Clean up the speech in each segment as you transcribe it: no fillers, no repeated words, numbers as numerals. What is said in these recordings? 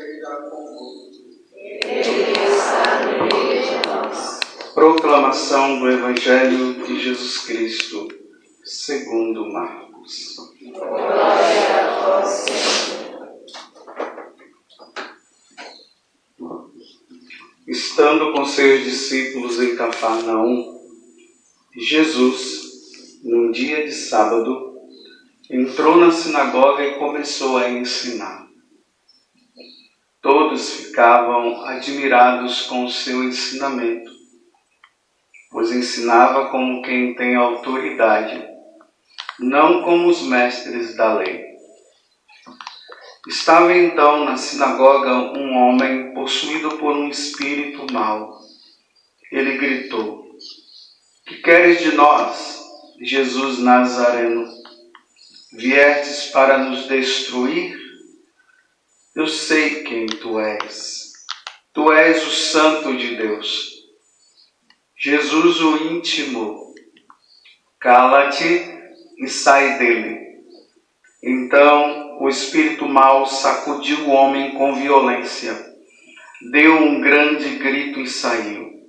Ele está no meio de nós. Proclamação do Evangelho de Jesus Cristo, segundo Marcos. Glória a vós, Senhor. Estando com seus discípulos em Cafarnaum, Jesus, num dia de sábado, entrou na sinagoga e começou a ensinar. Todos ficavam admirados com o seu ensinamento, pois ensinava como quem tem autoridade, não como os mestres da lei. Estava então na sinagoga um homem possuído por um espírito mau. Ele gritou: "Que queres de nós, Jesus Nazareno? Viestes para nos destruir? Eu sei quem tu és. Tu és o Santo de Deus." Jesus o intimou: "Cala-te e sai dele." Então o espírito mau sacudiu o homem com violência, deu um grande grito e saiu.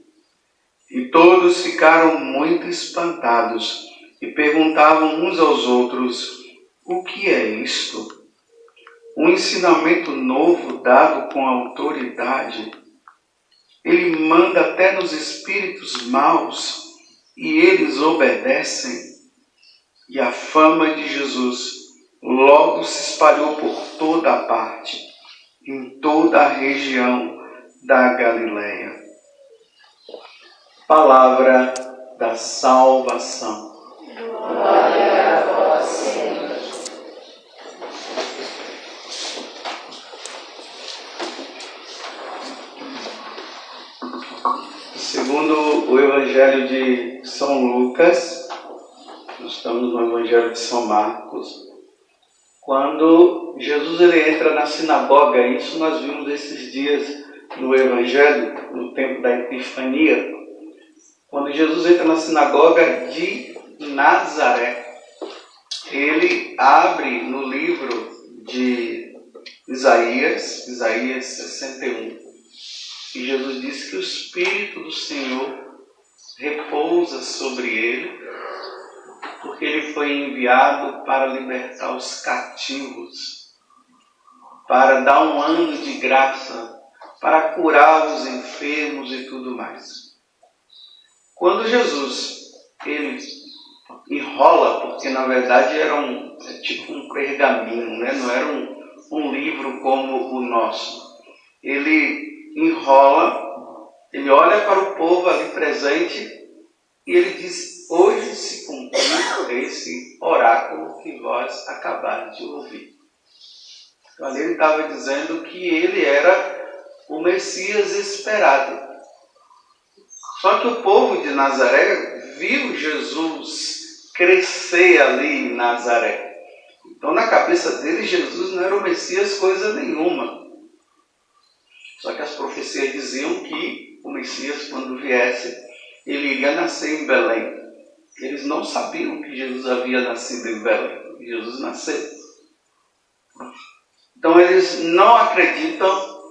E todos ficaram muito espantados e perguntavam uns aos outros: "O que é isto? Um ensinamento novo dado com autoridade. Ele manda até nos espíritos maus e eles obedecem." E a fama de Jesus logo se espalhou por toda a parte, em toda a região da Galileia. Palavra da salvação. Glória a vós, Senhor. Segundo o Evangelho de São Lucas, nós estamos no Evangelho de São Marcos, quando Jesus ele entra na sinagoga, isso nós vimos esses dias no Evangelho, no tempo da Epifania, quando Jesus entra na sinagoga de Nazaré, ele abre no livro de Isaías 61, e Jesus diz que o Espírito do Senhor repousa sobre ele, porque ele foi enviado para libertar os cativos, para dar um ano de graça, para curar os enfermos e tudo mais. Quando Jesus ele enrola, porque na verdade era tipo um pergaminho, né? Não era um livro como o nosso. Ele enrola, ele olha para o povo ali presente e ele diz: "Hoje se cumpriu esse oráculo que vós acabaste de ouvir." Então ali ele estava dizendo que ele era o Messias esperado. Só que o povo de Nazaré viu Jesus crescer ali em Nazaré. Então na cabeça deles Jesus não era o Messias coisa nenhuma. Só que as profecias diziam que o Messias, quando viesse, ele iria nascer em Belém. Eles não sabiam que Jesus havia nascido em Belém. Jesus nasceu. Então eles não acreditam,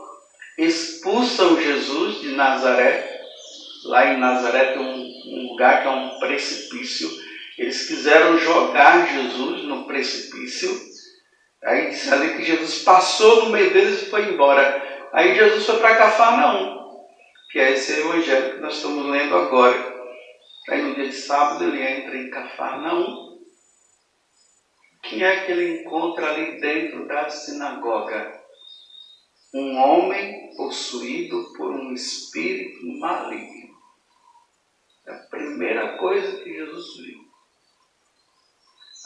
expulsam Jesus de Nazaré. Lá em Nazaré tem um lugar que é um precipício. Eles quiseram jogar Jesus no precipício. Aí diz ali que Jesus passou no meio deles e foi embora. Aí Jesus foi para Cafarnaum, que é esse evangelho que nós estamos lendo agora. Aí no dia de sábado ele entra em Cafarnaum. Quem é que ele encontra ali dentro da sinagoga? Um homem possuído por um espírito maligno. É a primeira coisa que Jesus viu.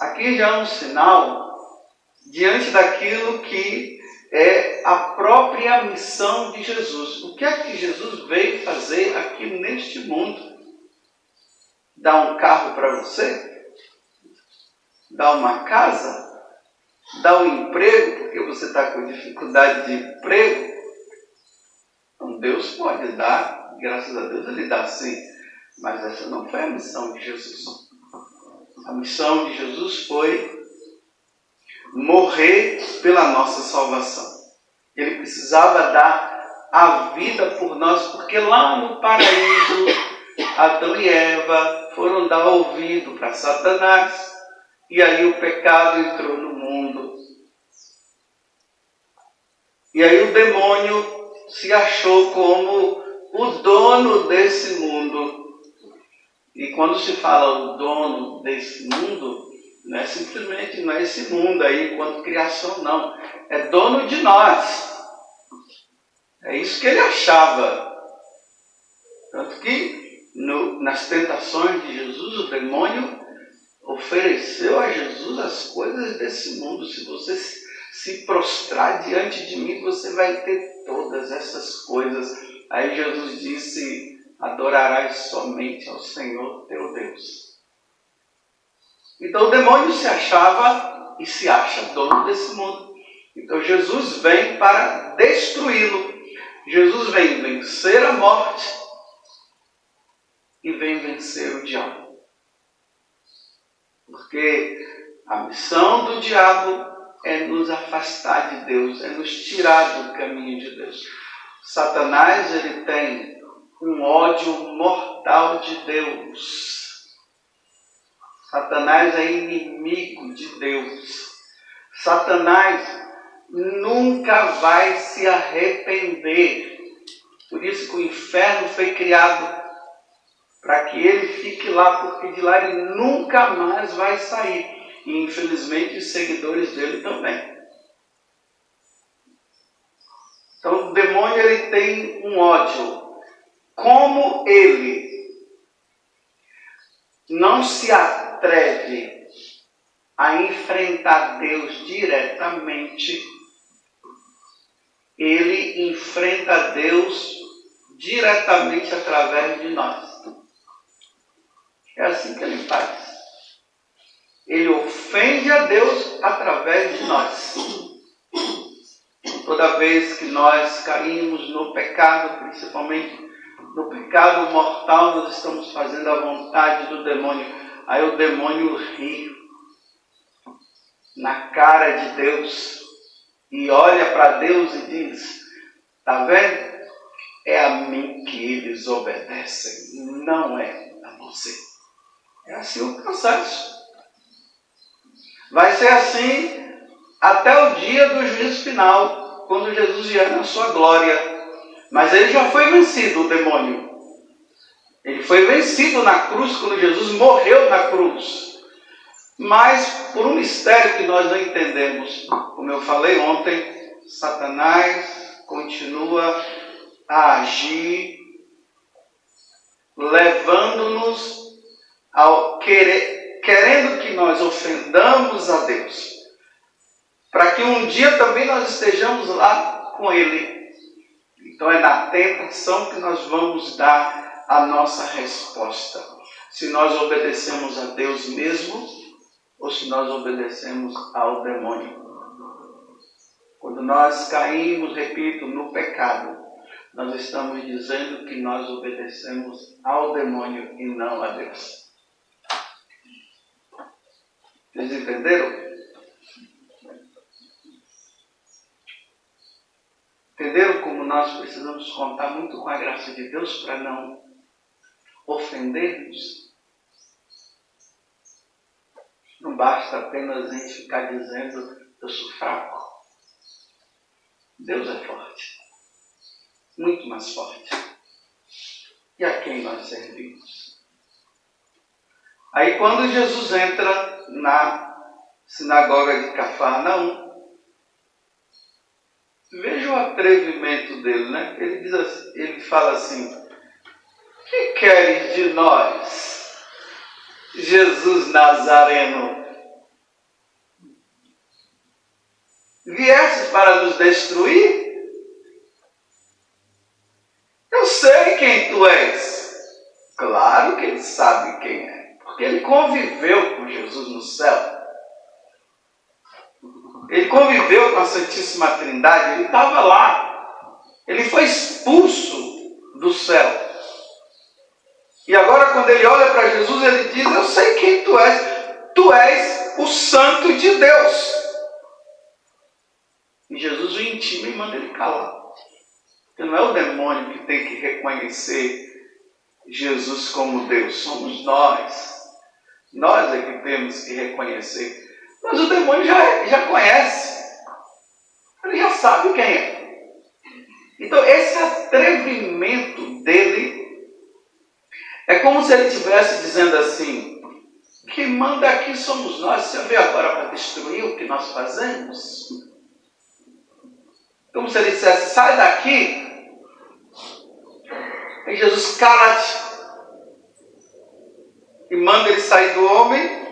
Aqui já é um sinal diante daquilo que é a própria missão de Jesus. O que é que Jesus veio fazer aqui neste mundo? Dar um carro para você? Dar uma casa? Dar um emprego porque você está com dificuldade de emprego? Então Deus pode dar, graças a Deus ele dá sim, mas essa não foi a missão de Jesus. A missão de Jesus foi morrer pela nossa salvação. Ele precisava dar a vida por nós, porque lá no paraíso, Adão e Eva foram dar ouvido para Satanás, e aí o pecado entrou no mundo. E aí o demônio se achou como o dono desse mundo. E quando se fala o dono desse mundo, não é simplesmente, não é esse mundo aí, enquanto criação, não. É dono de nós. É isso que ele achava. Tanto que nas tentações de Jesus, o demônio ofereceu a Jesus as coisas desse mundo. Se você se prostrar diante de mim, você vai ter todas essas coisas. Aí Jesus disse: adorarás somente ao Senhor teu Deus. Então o demônio se achava e se acha dono desse mundo. Então Jesus vem para destruí-lo. Jesus vem vencer a morte e vem vencer o diabo. Porque a missão do diabo é nos afastar de Deus, é nos tirar do caminho de Deus. Satanás, ele tem um ódio mortal de Deus. Satanás é inimigo de Deus. Satanás nunca vai se arrepender. Por isso que o inferno foi criado, para que ele fique lá, porque de lá ele nunca mais vai sair. E infelizmente os seguidores dele também. Então o demônio, ele tem um ódio. Como ele não se atreve a enfrentar Deus diretamente, ele enfrenta Deus diretamente através de nós. É assim que ele faz. Ele ofende a Deus através de nós. Toda vez que nós caímos no pecado, principalmente no pecado mortal, nós estamos fazendo a vontade do demônio. Aí o demônio ri na cara de Deus e olha para Deus e diz: tá vendo? É a mim que eles obedecem, não é a você. É assim o processo. Vai ser assim até o dia do juízo final, quando Jesus vier na sua glória. Mas ele já foi vencido, o demônio. Ele foi vencido na cruz, quando Jesus morreu na cruz. Mas por um mistério que nós não entendemos, como eu falei ontem, Satanás continua a agir, levando-nos ao querendo que nós ofendamos a Deus, para que um dia também nós estejamos lá com Ele. Então é na tentação que nós vamos dar a nossa resposta. Se nós obedecemos a Deus mesmo, ou se nós obedecemos ao demônio. Quando nós caímos, repito, no pecado, nós estamos dizendo que nós obedecemos ao demônio e não a Deus. Vocês entenderam? Entenderam como nós precisamos contar muito com a graça de Deus para não ofendermos? Não basta apenas a gente ficar dizendo: eu sou fraco. Deus é forte. Muito mais forte. E a quem nós servimos? Aí quando Jesus entra na sinagoga de Cafarnaum, veja o atrevimento dele, né? Ele fala assim: que queres de nós, Jesus Nazareno? Viestes para nos destruir? Eu sei quem tu és. Claro que ele sabe quem é, porque ele conviveu com Jesus no céu. Ele conviveu com a Santíssima Trindade, ele estava lá. Ele foi expulso do céu. E agora quando ele olha para Jesus, ele diz: eu sei quem tu és. Tu és o Santo de Deus. E Jesus o intima e manda ele calar. Porque não é o demônio que tem que reconhecer Jesus como Deus, somos nós. Nós é que temos que reconhecer. Mas o demônio já conhece. Ele já sabe quem é. Então esse atrevimento dele é como se ele estivesse dizendo assim: quem manda aqui somos nós. Você veio agora para destruir o que nós fazemos? Como se ele dissesse: sai daqui. E Jesus: cala-te. E manda ele sair do homem.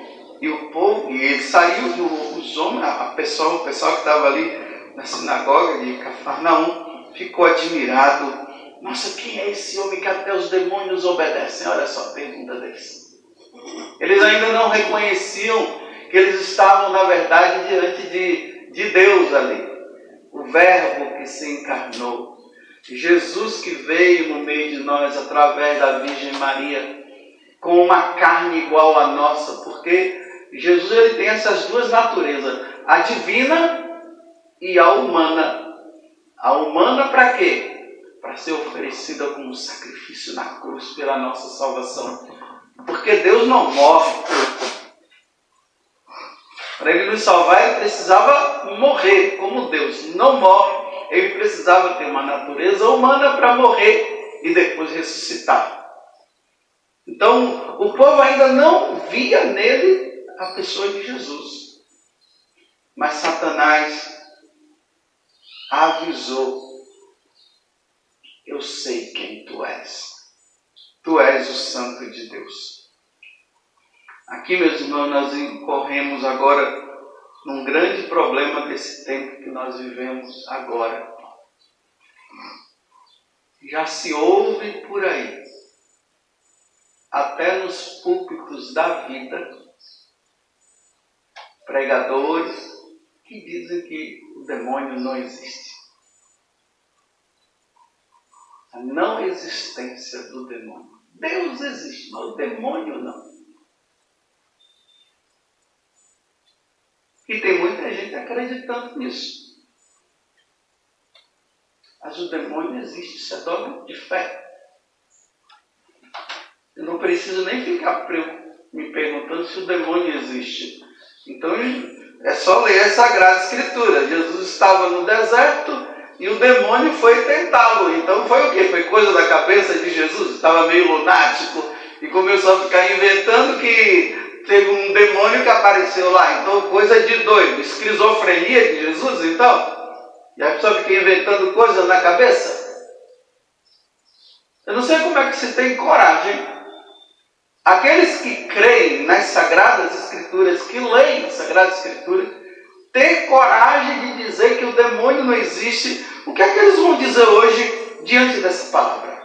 E o povo, e ele saiu, os homens, o pessoal que estava ali na sinagoga de Cafarnaum ficou admirado. Nossa, quem é esse homem que até os demônios obedecem? Olha só a pergunta deles. Eles ainda não reconheciam que eles estavam, na verdade, diante de Deus ali. O Verbo que se encarnou. Jesus que veio no meio de nós através da Virgem Maria, com uma carne igual à nossa, porque Jesus ele tem essas duas naturezas, a divina e a humana. A humana para quê? Para ser oferecida como sacrifício na cruz pela nossa salvação. Porque Deus não morre. Para ele nos salvar, ele precisava morrer, como Deus não morre, ele precisava ter uma natureza humana para morrer e depois ressuscitar. Então, o povo ainda não via nele a pessoa de Jesus. Mas Satanás avisou: eu sei quem tu és. Tu és o Santo de Deus. Aqui, meus irmãos, nós incorremos agora num grande problema desse tempo que nós vivemos agora. Já se ouve por aí, até nos púlpitos da vida, pregadores que dizem que o demônio não existe. A não existência do demônio. Deus existe, mas o demônio não. E tem muita gente acreditando nisso. Mas o demônio existe, isso é dogma de fé. Eu não preciso nem ficar me perguntando se o demônio existe. Então é só ler a Sagrada Escritura. Jesus estava no deserto e o demônio foi tentá-lo. Então foi o quê? Foi coisa da cabeça de Jesus? Estava meio lunático e começou a ficar inventando que teve um demônio que apareceu lá. Então coisa de doido. Esquizofrenia de Jesus, então? E a pessoa fica inventando coisas na cabeça? Eu não sei como é que se tem coragem. Aqueles que creem nas Sagradas Escrituras, que leem as Sagradas Escrituras, ter coragem de dizer que o demônio não existe. O que é que eles vão dizer hoje diante dessa palavra?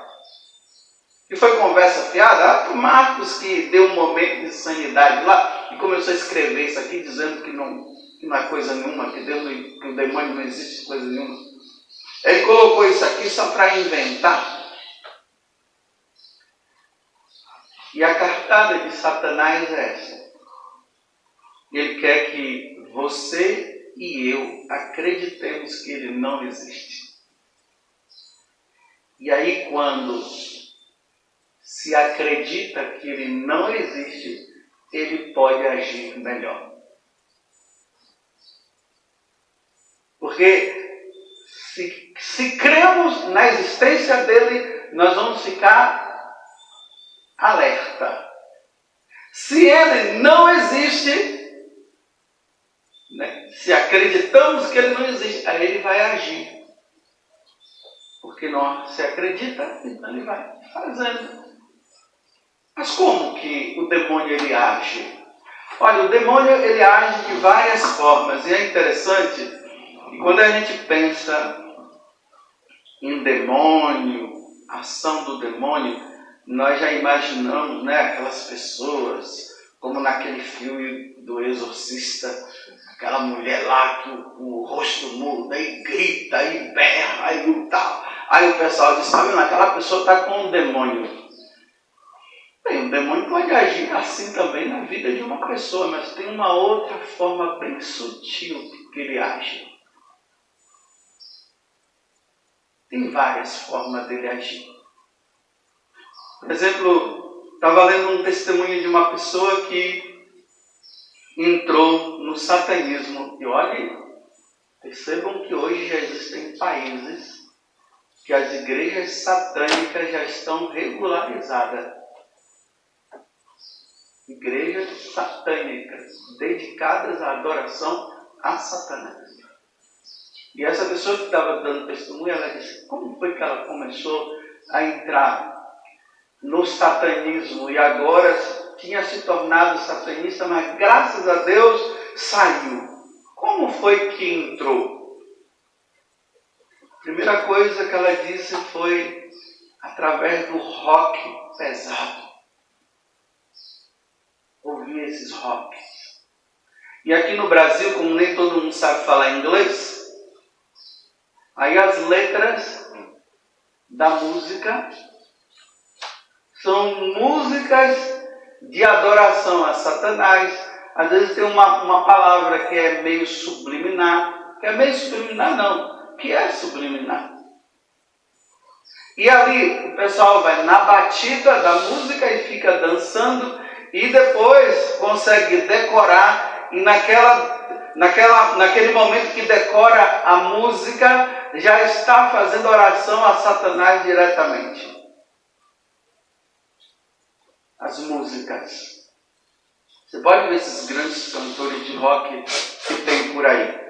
Que foi conversa fiada? O Marcos, que deu um momento de sanidade lá e começou a escrever isso aqui, dizendo que não é coisa nenhuma, que o demônio não existe coisa nenhuma. Ele colocou isso aqui só para inventar. E a cartada de Satanás é essa. Ele quer que você e eu acreditemos que ele não existe. E aí, quando se acredita que ele não existe, ele pode agir melhor. Porque se cremos na existência dele, nós vamos ficar alerta. Se ele não existe, né, se acreditamos que ele não existe, aí ele vai agir. Porque não se acredita, então ele vai fazendo. Mas como que o demônio ele age? Olha, o demônio ele age de várias formas. E é interessante que quando a gente pensa em demônio, ação do demônio, nós já imaginamos, né, aquelas pessoas, como naquele filme do Exorcista, aquela mulher lá que o rosto muda, e grita, e berra, e tal. Aí o pessoal diz: aquela pessoa está com um demônio. Bem, o demônio pode agir assim também na vida de uma pessoa, mas tem uma outra forma bem sutil que ele age. tem várias formas dele agir. Por exemplo, estava lendo um testemunho de uma pessoa que entrou no satanismo. E olhem, percebam que hoje já existem países que as igrejas satânicas já estão regularizadas. Igrejas satânicas, dedicadas à adoração a Satanás. E essa pessoa que estava dando testemunho, ela disse, como foi que ela começou a entrar no satanismo e agora tinha se tornado satanista, mas graças a Deus saiu. Como foi que entrou? A primeira coisa que ela disse foi através do rock pesado. Ouvir esses rocks. E aqui no Brasil, como nem todo mundo sabe falar inglês, aí as letras da música são músicas de adoração a Satanás. Às vezes tem uma palavra que é meio subliminar, que é subliminar. E ali o pessoal vai na batida da música e fica dançando e depois consegue decorar e naquele momento que decora a música já está fazendo oração a Satanás diretamente. As músicas. Você pode ver esses grandes cantores de rock que tem por aí.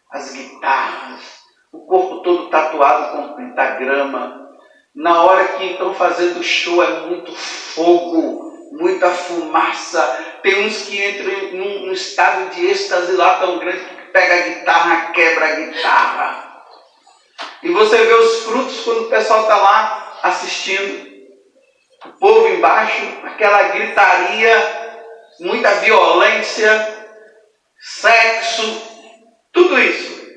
As guitarras, o corpo todo tatuado com pentagrama. Na hora que estão fazendo show é muito fogo, muita fumaça. Tem uns que entram num estado de êxtase lá tão grande que pega a guitarra, quebra a guitarra. E você vê os frutos quando o pessoal está lá assistindo. O povo embaixo, aquela gritaria, muita violência, sexo, tudo isso.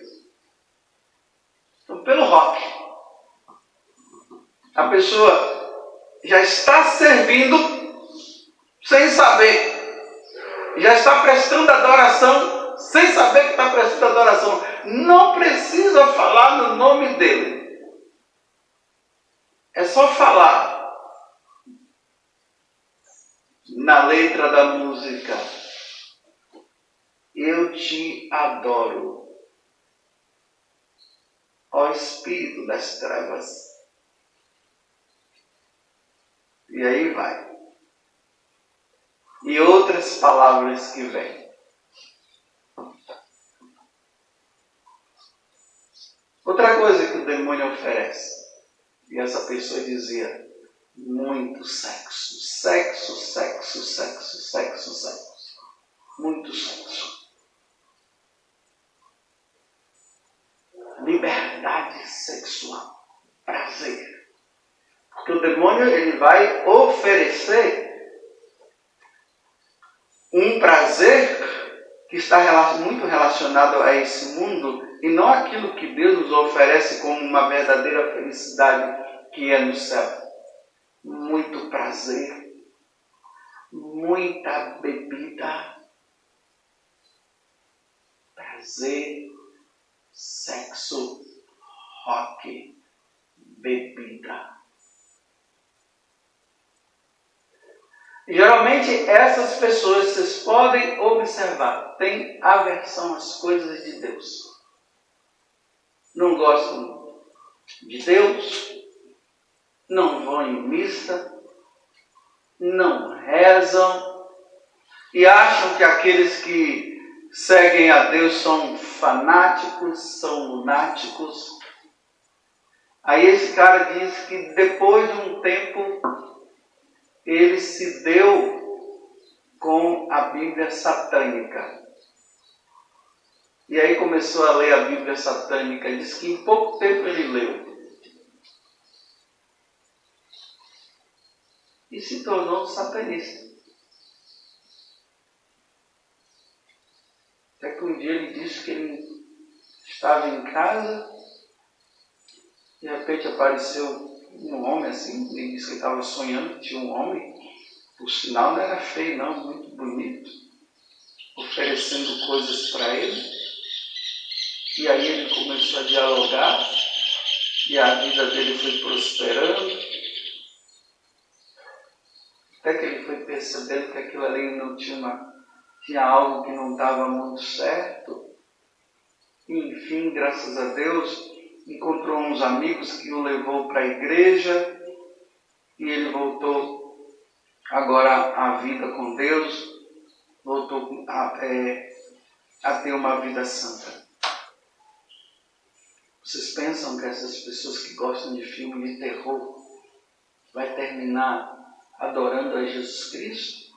Então, pelo rock, a pessoa já está servindo sem saber. Já está prestando adoração sem saber que está prestando adoração. Não precisa falar no nome dele. É só falar na letra da música. Eu te adoro, ó Espírito das trevas. E aí vai. E outras palavras que vêm. Outra coisa que o demônio oferece. E essa pessoa dizia, muito sexo. Sexo, sexo, sexo, sexo, sexo. Muito sexo. Liberdade sexual. Prazer. Porque o demônio ele vai oferecer um prazer que está muito relacionado a esse mundo e não aquilo que Deus nos oferece como uma verdadeira felicidade que é no céu. Muito prazer, muita bebida, prazer, sexo, rock, bebida. Geralmente essas pessoas, vocês podem observar, têm aversão às coisas de Deus. Não gostam de Deus, não vão em missa, não rezam e acham que aqueles que seguem a Deus são fanáticos, são lunáticos. Aí esse cara diz que depois de um tempo ele se deu com a Bíblia satânica. E aí começou a ler a Bíblia satânica. Diz que em pouco tempo ele leu. E se tornou satanista. Até que um dia ele disse que ele estava em casa. De repente apareceu um homem assim, ele disse que estava sonhando que tinha um homem, por sinal não era feio não, muito bonito, oferecendo coisas para ele. E aí ele começou a dialogar, E a vida dele foi prosperando, até que ele foi percebendo que aquilo ali não tinha algo que não estava muito certo. E, enfim, graças a Deus, encontrou uns amigos que o levou para a igreja e ele voltou agora à vida com Deus, voltou a ter uma vida santa. Vocês pensam que essas pessoas que gostam de filme de terror vai terminar adorando a Jesus Cristo?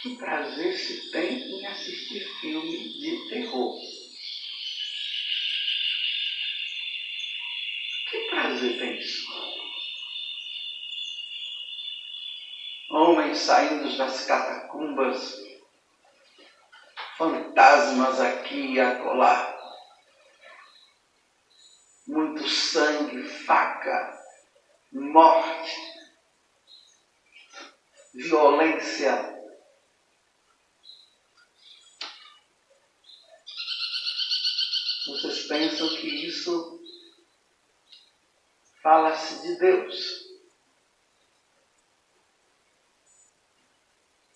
Que prazer se tem em assistir filme de terror? Que prazer tem isso? Homens saindo das catacumbas, fantasmas aqui e acolá, muito sangue, faca, morte, violência. Vocês pensam que isso fala-se de Deus?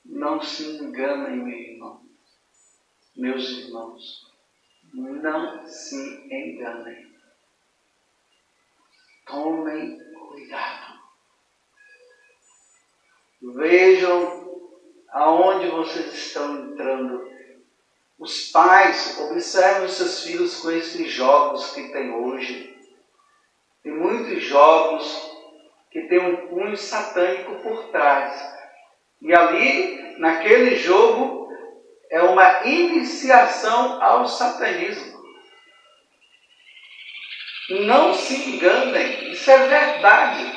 Não se enganem, meus irmãos. Não se enganem. Tomem cuidado. Vejam aonde vocês estão entrando. Os pais, observem os seus filhos com esses jogos que tem hoje. Tem muitos jogos que tem um cunho satânico por trás. E ali, naquele jogo, é uma iniciação ao satanismo. Não se enganem, isso é verdade.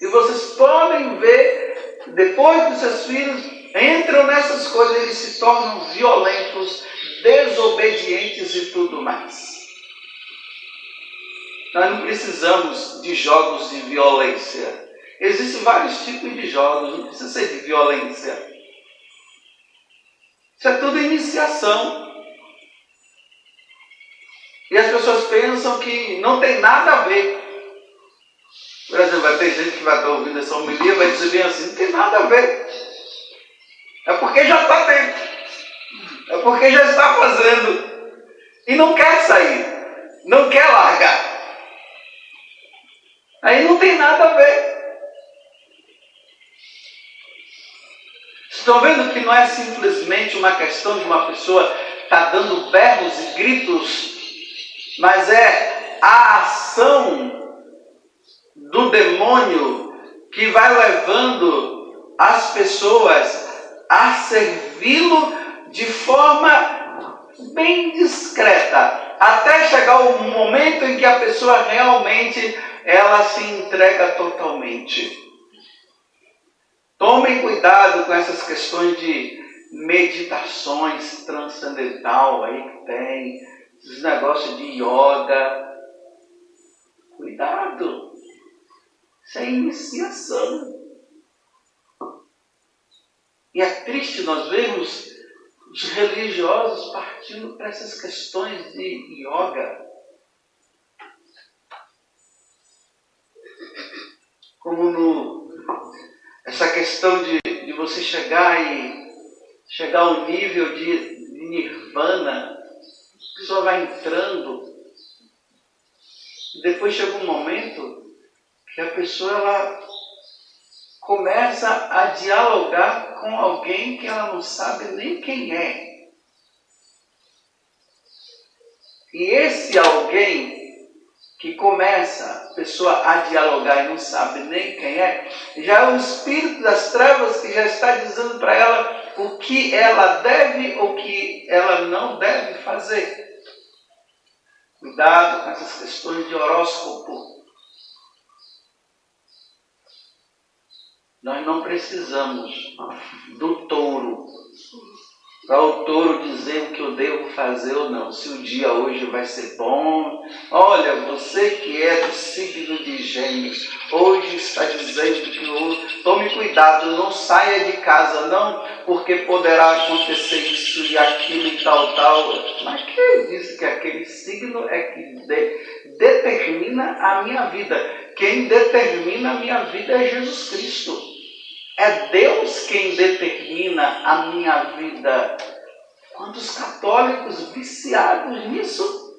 E vocês podem ver, depois que os seus filhos entram nessas coisas, eles se tornam violentos, desobedientes e tudo mais. Nós não precisamos de jogos de violência. Existem vários tipos de jogos, não precisa ser de violência. Isso é tudo iniciação. E as pessoas pensam que não tem nada a ver. Por exemplo, vai ter gente que vai estar ouvindo essa homilia e vai dizer bem assim, não tem nada a ver. É porque já está dentro. É porque já está fazendo. E não quer sair. Não quer largar. Aí não tem nada a ver. Estão vendo que não é simplesmente uma questão de uma pessoa estar dando berros e gritos, mas é a ação do demônio que vai levando as pessoas a servi-lo de forma bem discreta, até chegar o momento em que a pessoa realmente ela se entrega totalmente. Tomem cuidado com essas questões de meditações transcendental aí que tem, esses negócios de yoga. Cuidado, isso é iniciação. E é triste nós vermos os religiosos partindo para essas questões de yoga. Como essa questão de você chegar ao nível de nirvana, a pessoa vai entrando, e depois chega um momento que a pessoa ela começa a dialogar com alguém que ela não sabe nem quem é. E esse alguém que começa a pessoa a dialogar e não sabe nem quem é, já é o espírito das trevas que já está dizendo para ela o que ela deve ou o que ela não deve fazer. Cuidado com essas questões de horóscopo. Nós não precisamos do touro para o touro dizer o que eu devo fazer ou não. Se o dia hoje vai ser bom. Olha, você que é do signo de Gêmeos, hoje está dizendo que Tome cuidado, não saia de casa, não, porque poderá acontecer isso e aquilo e tal, tal. Mas quem disse que aquele signo é que determina a minha vida? Quem determina a minha vida é Jesus Cristo. É Deus quem determina a minha vida. Quantos católicos viciados nisso?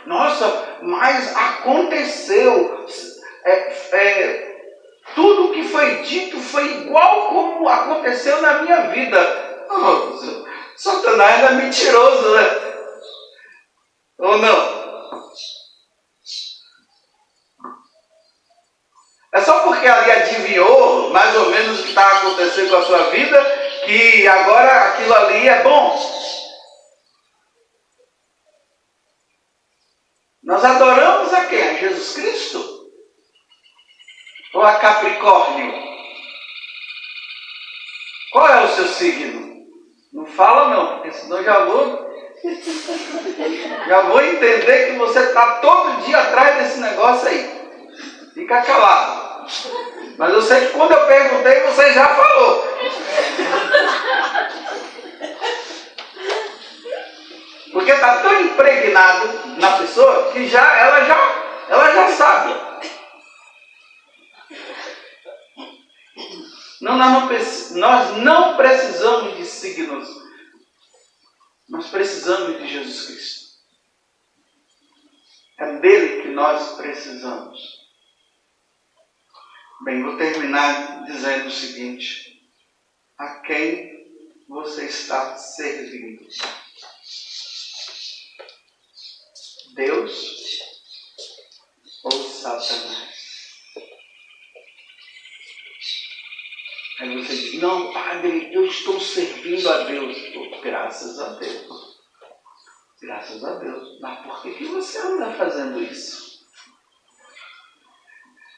Nossa, mas aconteceu. Tudo que foi dito foi igual como aconteceu na minha vida. Oh, Satanás é mentiroso, né? Ou não? É só porque ali adivinhou mais ou menos o que está acontecendo com a sua vida, que agora aquilo ali é bom. Nós adoramos a quem? A Jesus Cristo? Ou a Capricórnio? Qual é o seu signo? Não fala não, porque senão eu já vou entender que você está todo dia atrás desse negócio aí. Fica calado. Mas eu sei que quando eu perguntei, você já falou. Porque está tão impregnado na pessoa que ela já sabe. Nós não precisamos de signos. Nós precisamos de Jesus Cristo. É dele que nós precisamos. Bem, vou terminar dizendo o seguinte: a quem você está servindo? Deus ou Satanás? Aí você diz: não, padre, eu estou servindo a Deus. Pô, graças a Deus. Graças a Deus. Mas por que você anda fazendo isso?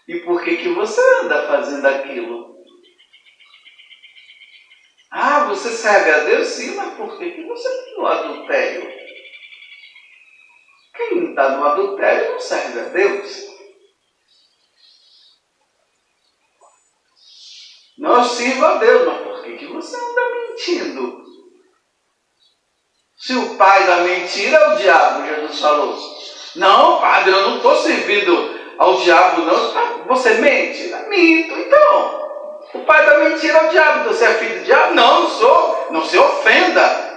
E por que você anda fazendo aquilo? Ah, você serve a Deus? Sim, mas por que você está no adultério? Quem está no adultério não serve a Deus. Não, eu sirvo a Deus, mas por que você anda mentindo? Se o pai da mentira é o diabo, Jesus falou. Não, padre, eu não estou servindo ao diabo, não. Você mente? Minto, então. O pai da mentira é o diabo, então você é filho do diabo? Não, não sou. Não se ofenda.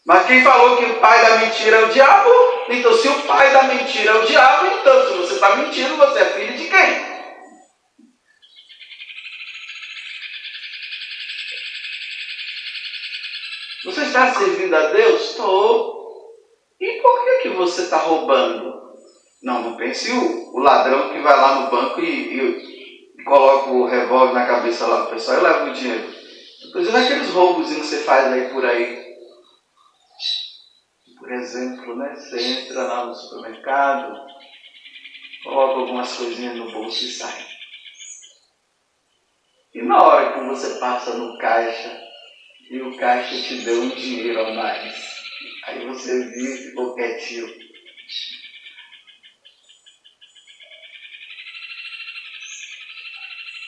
Mas quem falou que o pai da mentira é o diabo? Então, se o pai da mentira é o diabo, então, se você está mentindo, você é filho de quem? Você está servindo a Deus? Estou. E por que você está roubando? Não pense o ladrão que vai lá no banco e coloca o revólver na cabeça lá do pessoal e leva o dinheiro. Estou dizendo aqueles roubos que você faz aí por aí. Por exemplo, né? Você entra lá no supermercado, coloca algumas coisinhas no bolso e sai. E na hora que você passa no caixa e o caixa te deu um dinheiro a mais, aí você viu e ficou quietinho.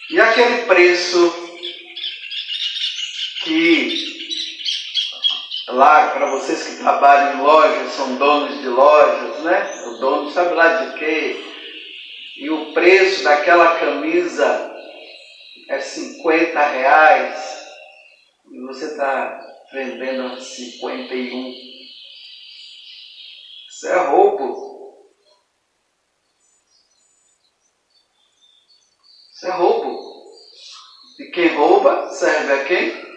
E aquele preço que lá, para vocês que trabalham em lojas, são donos de lojas, né? O dono sabe lá de quê? E o preço daquela camisa é R$50 e você está vendendo a 51. Isso é roubo. Isso é roubo. E quem rouba serve a quem?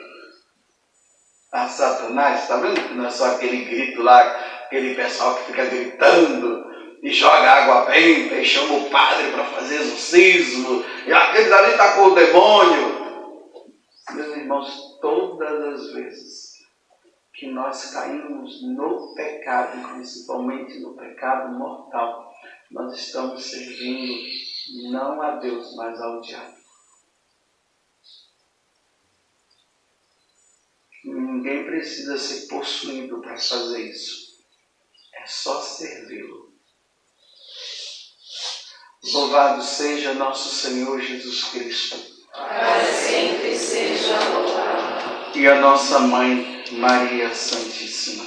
A Satanás. Está vendo que não é só aquele grito lá, aquele pessoal que fica gritando e joga água benta e chama o padre para fazer exorcismo, e aquele ali está com o demônio. Meus irmãos, todas as vezes que nós caímos no pecado, principalmente no pecado mortal, nós estamos servindo não a Deus, mas ao diabo. Ninguém precisa ser possuído para fazer isso. É só servi-lo. Louvado seja nosso Senhor Jesus Cristo. Para sempre seja louvado. E a nossa Mãe, Maria Santíssima.